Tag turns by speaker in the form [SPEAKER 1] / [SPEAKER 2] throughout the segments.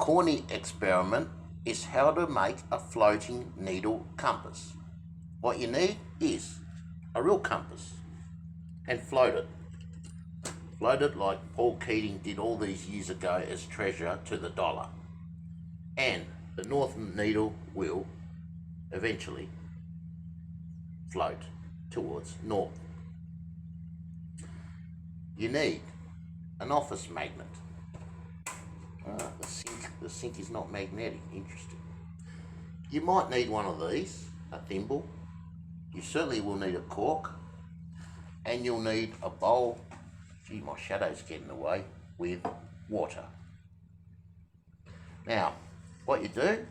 [SPEAKER 1] corny experiment is how to make a floating needle compass. What you need is a real compass and float it. Float it like Paul Keating did all these years ago as treasure to the dollar. And the North Needle will eventually float towards north. You need an office magnet. The sink is not magnetic. Interesting. You might need one of these, a thimble. You certainly will need a cork, and you'll need a bowl. Gee, my shadow's getting away, with water. Now, what you do,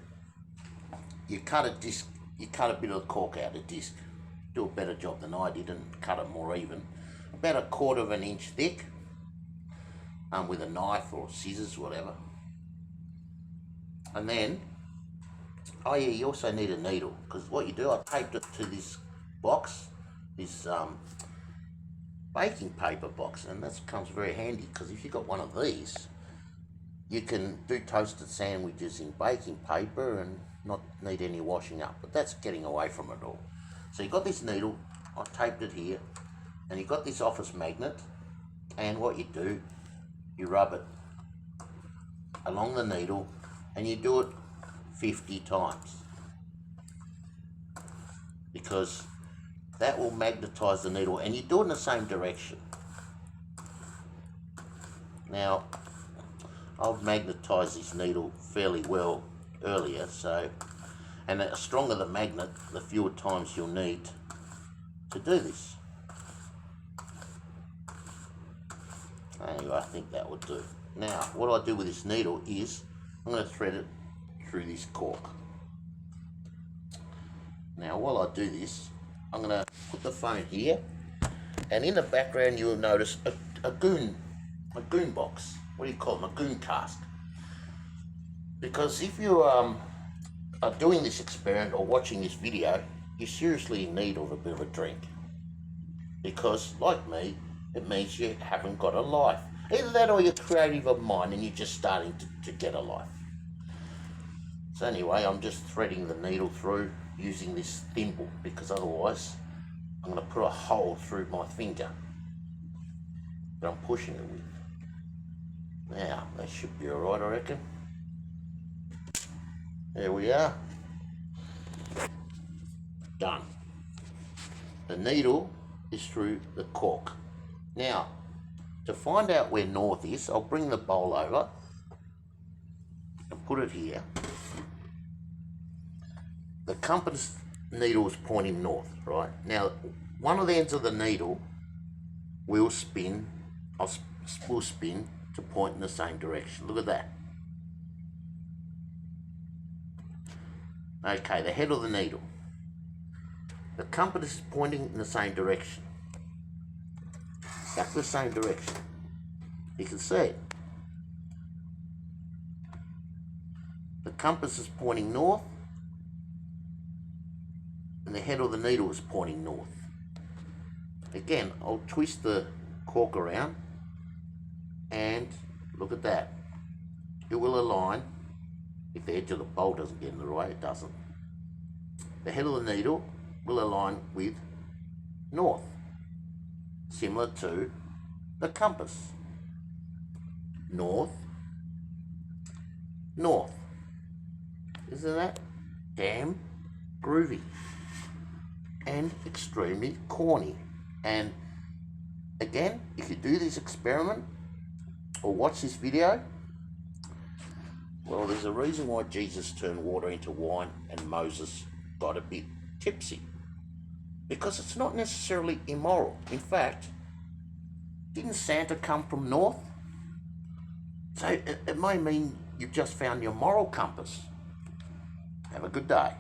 [SPEAKER 1] you cut a disc. You cut a bit of the cork out of the disc. Do a better job than I did and cut it more even. About 1/4 of an inch thick, with a knife or scissors, whatever. And then, oh yeah, you also need a needle, because what you do, I taped it to this box, this baking paper box, and that comes very handy, because if you've got one of these, you can do toasted sandwiches in baking paper and not need any washing up, but that's getting away from it all. So you've got this needle, I taped it here, and you've got this office magnet, and what you do, you rub it along the needle, and you do it 50 times, because that will magnetize the needle, and you do it in the same direction. Now, I've magnetized this needle fairly well earlier, so, and the stronger the magnet, the fewer times you'll need to do this. Anyway, I think that would do. Now, what I do with this needle is I'm going to thread it through this cork. Now, while I do this, I'm going to put the phone here, and in the background you'll notice a goon box. What do you call them? A goon cask. Because if you are doing this experiment or watching this video, you're seriously in need of a bit of a drink. Because, like me, it means you haven't got a life. Either that or you're creative of mind and you're just starting to get a life. So anyway, I'm just threading the needle through using this thimble, because otherwise I'm going to put a hole through my finger that I'm pushing it with. Now, that should be alright, I reckon. There we are. Done. The needle is through the cork. Now, to find out where north is, I'll bring the bowl over and put it here. The compass needle is pointing north, right? Now, one of the ends of the needle will spin to point in the same direction. Look at that. Okay, the head of the needle. The compass is pointing in the same direction. Exactly the same direction. You can see it. The compass is pointing north, and the head of the needle is pointing north. Again, I'll twist the cork around, and look at that. It will align. If the edge of the bowl doesn't get in the way, it doesn't. The head of the needle will align with north, similar to the compass. North, north. Isn't that damn groovy and extremely corny? And again, if you do this experiment or watch this video, well, there's a reason why Jesus turned water into wine and Moses got a bit tipsy. Because it's not necessarily immoral. In fact, didn't Santa come from north? So it may mean you've just found your moral compass. Have a good day.